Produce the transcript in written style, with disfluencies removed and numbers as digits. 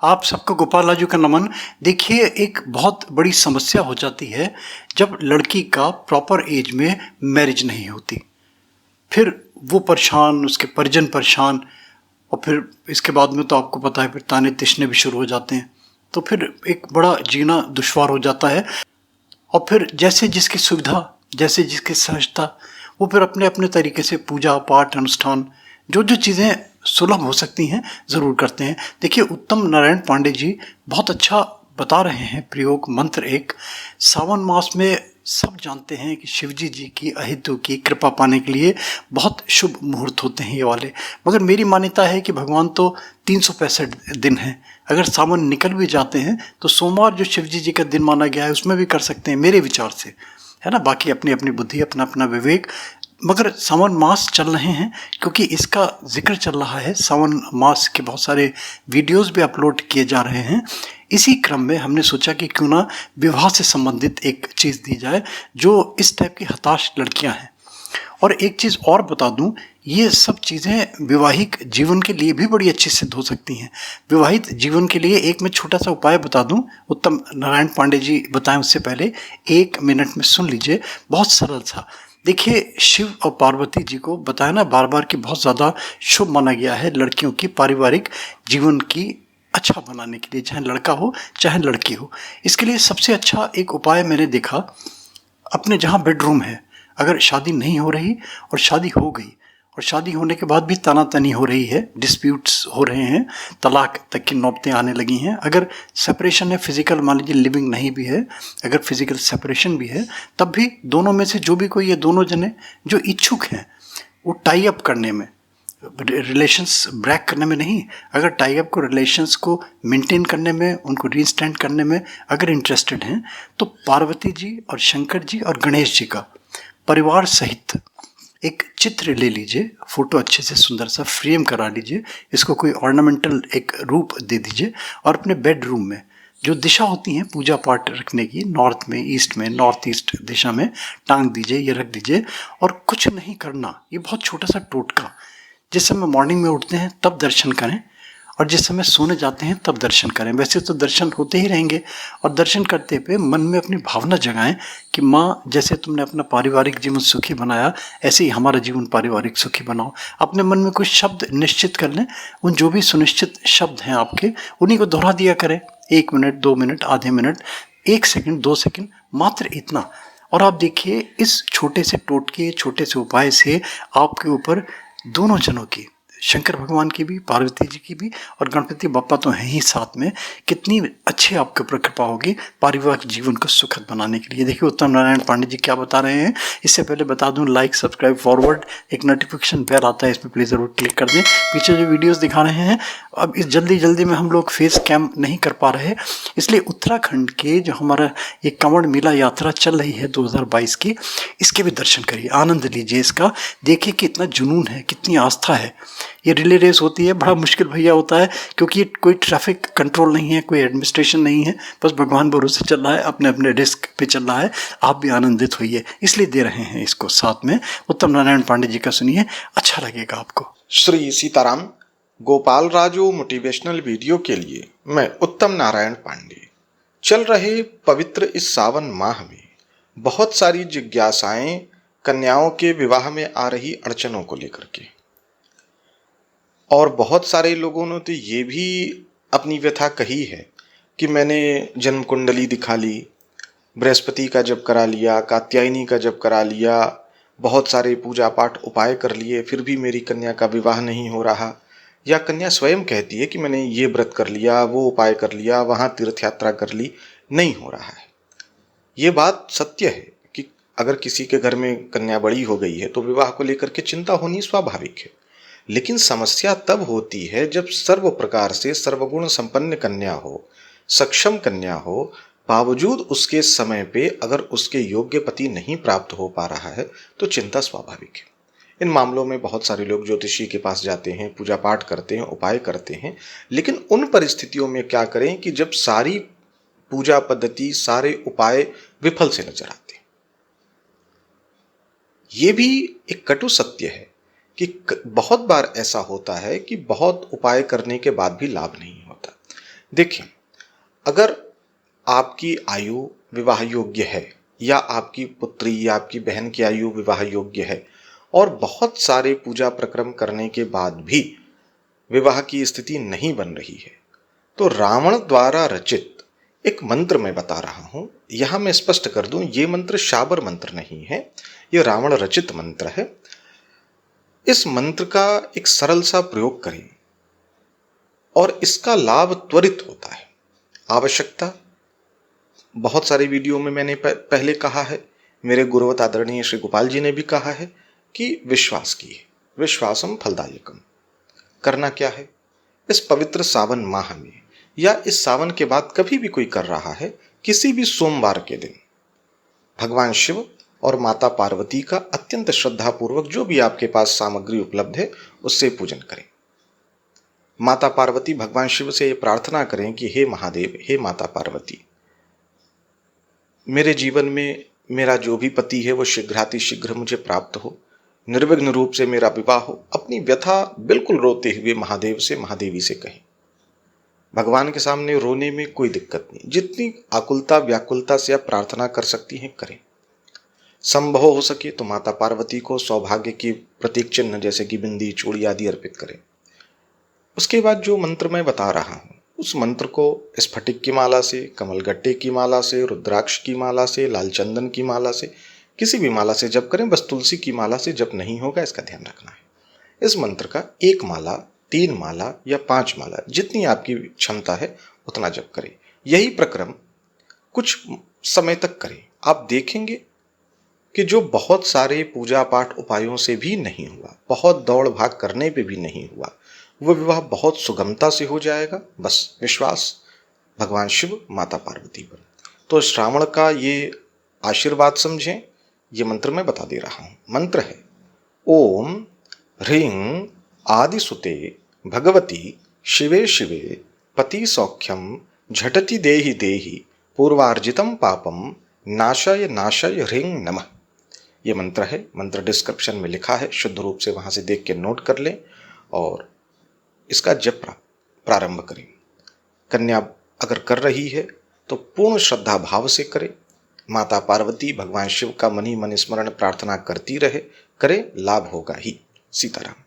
आप सबको गोपाल राजू का नमन। देखिए, एक बहुत बड़ी समस्या हो जाती है जब लड़की का प्रॉपर एज में मैरिज नहीं होती। फिर वो परेशान, उसके परिजन परेशान, और फिर इसके बाद में तो आपको पता है फिर ताने तिशने भी शुरू हो जाते हैं। तो फिर एक बड़ा जीना दुश्वार हो जाता है। और फिर जैसे जिसकी सुविधा, जैसे जिसकी सहजता, वो फिर अपने अपने तरीके से पूजा पाठ अनुष्ठान जो जो चीज़ें सुलभ हो सकती हैं ज़रूर करते हैं। देखिए, उत्तम नारायण पांडे जी बहुत अच्छा बता रहे हैं प्रयोग मंत्र एक। सावन मास में सब जानते हैं कि शिवजी जी की अहितु की कृपा पाने के लिए बहुत शुभ मुहूर्त होते हैं ये वाले। मगर मेरी मान्यता है कि भगवान तो 365 दिन हैं। अगर सावन निकल भी जाते हैं तो सोमवार जो शिवजी जी का दिन माना गया है उसमें भी कर सकते हैं मेरे विचार से, है ना। बाकी अपनी अपनी बुद्धि, अपना अपना विवेक। मगर सावन मास चल रहे हैं क्योंकि इसका जिक्र चल रहा है। सावन मास के बहुत सारे वीडियोस भी अपलोड किए जा रहे हैं। इसी क्रम में हमने सोचा कि क्यों ना विवाह से संबंधित एक चीज़ दी जाए जो इस टाइप की हताश लड़कियां हैं। और एक चीज़ और बता दूं, ये सब चीज़ें वैवाहिक जीवन के लिए भी बड़ी अच्छी सिद्ध हो सकती हैं। विवाहित जीवन के लिए एक मैं छोटा सा उपाय बता दूं, उत्तम नारायण पांडे जी बताएं उससे पहले 1 मिनट में सुन लीजिए। बहुत सरल सा। देखिए, शिव और पार्वती जी को बताया ना बार बार कि बहुत ज़्यादा शुभ माना गया है लड़कियों की पारिवारिक जीवन की अच्छा बनाने के लिए, चाहे लड़का हो चाहे लड़की हो। इसके लिए सबसे अच्छा एक उपाय मैंने देखा, अपने जहाँ बेडरूम है, अगर शादी नहीं हो रही और शादी हो गई और शादी होने के बाद भी तनातनी हो रही है, डिस्प्यूट्स हो रहे हैं, तलाक तक की नौबतें आने लगी हैं, अगर सेपरेशन है फिजिकल, मान लीजिए लिविंग नहीं भी है, अगर फिजिकल सेपरेशन भी है, तब भी दोनों में से जो भी कोई ये दोनों जने जो इच्छुक हैं वो टाई अप करने में, रिलेशंस ब्रेक करने में नहीं, अगर टाई अप को, रिलेशंस को मेंटेन करने में, उनको रीस्टैंड करने में अगर इंटरेस्टेड हैं, तो पार्वती जी और शंकर जी और गणेश जी का परिवार सहित एक चित्र ले लीजिए, फोटो अच्छे से सुंदर सा फ्रेम करा लीजिए, इसको कोई ऑर्नामेंटल एक रूप दे दीजिए और अपने बेडरूम में जो दिशा होती हैं पूजा पाठ रखने की, नॉर्थ में, ईस्ट में, नॉर्थ ईस्ट दिशा में टांग दीजिए, ये रख दीजिए। और कुछ नहीं करना, ये बहुत छोटा सा टोटका। जिस समय मॉर्निंग में उठते हैं तब दर्शन करें और जिस समय सोने जाते हैं तब दर्शन करें। वैसे तो दर्शन होते ही रहेंगे, और दर्शन करते हुए मन में अपनी भावना जगाएं कि माँ, जैसे तुमने अपना पारिवारिक जीवन सुखी बनाया ऐसे ही हमारा जीवन पारिवारिक सुखी बनाओ। अपने मन में कुछ शब्द निश्चित कर लें, उन जो भी सुनिश्चित शब्द हैं आपके, उन्हीं को दोहरा दिया करें। 1 मिनट, 2 मिनट, आधे मिनट, 1 सेकंड, 2 सेकंड, मात्र इतना। और आप देखिए, इस छोटे से टोटके, छोटे से उपाय से आपके ऊपर दोनों जनों की, शंकर भगवान की भी, पार्वती जी की भी, और गणपति बप्पा तो हैं ही साथ में, कितनी अच्छी आपके ऊपर कृपा होगी पारिवारिक जीवन को सुखद बनाने के लिए। देखिए, उत्तम नारायण पांडे जी क्या बता रहे हैं। इससे पहले बता दूं, लाइक, सब्सक्राइब, फॉरवर्ड, एक नोटिफिकेशन बेल आता है, इसमें प्लीज़ ज़रूर क्लिक कर दें। पीछे जो वीडियोज़ दिखा रहे हैं, अब इस जल्दी जल्दी में हम लोग फेस कैम नहीं कर पा रहे, इसलिए उत्तराखंड के जो हमारा ये कांवड़ मेला यात्रा चल रही है 2022 की, इसके भी दर्शन करिए, आनंद लीजिए इसका। देखिए कि इतना जुनून है, कितनी आस्था है। ये रिले रेस होती है, बड़ा मुश्किल भैया होता है, क्योंकि कोई ट्रैफिक कंट्रोल नहीं है, कोई एडमिनिस्ट्रेशन नहीं है, बस भगवान भरोसे चल रहा है, अपने अपने रिस्क पे चल रहा है। आप भी आनंदित होइए, इसलिए दे रहे हैं इसको साथ में। उत्तम नारायण पांडे जी का सुनिए, अच्छा लगेगा आपको। श्री सीताराम। गोपाल राजू मोटिवेशनल वीडियो के लिए मैं उत्तम नारायण पांडे। चल रहे पवित्र इस सावन माह में बहुत सारी जिज्ञासाएं कन्याओं के विवाह में आ रही अड़चनों को लेकर के, और बहुत सारे लोगों ने तो ये भी अपनी व्यथा कही है कि मैंने जन्म कुंडली दिखा ली, बृहस्पति का जप करा लिया, कात्यायनी का जप करा लिया, बहुत सारे पूजा पाठ उपाय कर लिए, फिर भी मेरी कन्या का विवाह नहीं हो रहा। या कन्या स्वयं कहती है कि मैंने ये व्रत कर लिया, वो उपाय कर लिया, वहाँ तीर्थ यात्रा कर ली, नहीं हो रहा है। ये बात सत्य है कि अगर किसी के घर में कन्या बड़ी हो गई है तो विवाह को लेकर के चिंता होनी स्वाभाविक है। लेकिन समस्या तब होती है जब सर्व प्रकार से सर्वगुण संपन्न कन्या हो, सक्षम कन्या हो, बावजूद उसके समय पे अगर उसके योग्य पति नहीं प्राप्त हो पा रहा है तो चिंता स्वाभाविक है। इन मामलों में बहुत सारे लोग ज्योतिषी के पास जाते हैं, पूजा पाठ करते हैं, उपाय करते हैं, लेकिन उन परिस्थितियों में क्या करें कि जब सारी पूजा पद्धति, सारे उपाय विफल से नजर आते हैं। ये भी एक कटु सत्य है कि बहुत बार ऐसा होता है कि बहुत उपाय करने के बाद भी लाभ नहीं होता। देखिए, अगर आपकी आयु विवाह योग्य है या आपकी पुत्री या आपकी बहन की आयु विवाह योग्य है और बहुत सारे पूजा प्रक्रम करने के बाद भी विवाह की स्थिति नहीं बन रही है, तो रावण द्वारा रचित एक मंत्र मैं बता रहा हूं। यहां मैं स्पष्ट कर दूं, ये मंत्र शाबर मंत्र नहीं है, ये रावण रचित मंत्र है। इस मंत्र का एक सरल सा प्रयोग करें और इसका लाभ त्वरित होता है। आवश्यकता बहुत सारे वीडियो में मैंने पहले कहा है, मेरे गुरुवत आदरणीय श्री गोपाल जी ने भी कहा है कि विश्वास की है, विश्वासम फलदायकम। करना क्या है, इस पवित्र सावन माह में या इस सावन के बाद कभी भी कोई कर रहा है, किसी भी सोमवार के दिन भगवान शिव और माता पार्वती का अत्यंत श्रद्धापूर्वक जो भी आपके पास सामग्री उपलब्ध है उससे पूजन करें। माता पार्वती भगवान शिव से ये प्रार्थना करें कि हे महादेव, हे माता पार्वती, मेरे जीवन में मेरा जो भी पति है वो शीघ्रातिशीघ्र मुझे प्राप्त हो, निर्विघ्न रूप से मेरा विवाह हो। अपनी व्यथा बिल्कुल रोते हुए महादेव से, महादेवी से कहें। भगवान के सामने रोने में कोई दिक्कत नहीं, जितनी आकुलता व्याकुलता से आप प्रार्थना कर सकती हैं करें। संभव हो सके तो माता पार्वती को सौभाग्य की प्रतीक चिन्ह जैसे कि बिंदी, चूड़ी आदि अर्पित करें। उसके बाद जो मंत्र मैं बता रहा हूं, उस मंत्र को स्फटिक की माला से, कमलगट्टे की माला से, रुद्राक्ष की माला से, लाल चंदन की माला से, किसी भी माला से जप करें। बस तुलसी की माला से जप नहीं होगा, इसका ध्यान रखना है। इस मंत्र का 1 माला, 3 माला या 5 माला, जितनी आपकी क्षमता है उतना जप करें। यही प्रक्रम कुछ समय तक करें। आप देखेंगे कि जो बहुत सारे पूजा पाठ उपायों से भी नहीं हुआ, बहुत दौड़ भाग करने पे भी नहीं हुआ, वो विवाह बहुत सुगमता से हो जाएगा। बस विश्वास भगवान शिव माता पार्वती पर। तो श्रावण का ये आशीर्वाद समझें। ये मंत्र मैं बता दे रहा हूं। मंत्र है ओम ह्रीं आदिसुते भगवती शिवे शिवे पति सौख्यम झटति देहि देहि पूर्वार्जितम पापम नाशय नाशय ह्रीं नमः। ये मंत्र है। मंत्र डिस्क्रिप्शन में लिखा है, शुद्ध रूप से वहां से देख के नोट कर लें और इसका जप प्रारंभ करें। कन्या अगर कर रही है तो पूर्ण श्रद्धा भाव से करे। माता पार्वती भगवान शिव का मन ही मन स्मरण प्रार्थना करती रहे, करे, लाभ होगा ही। सीताराम।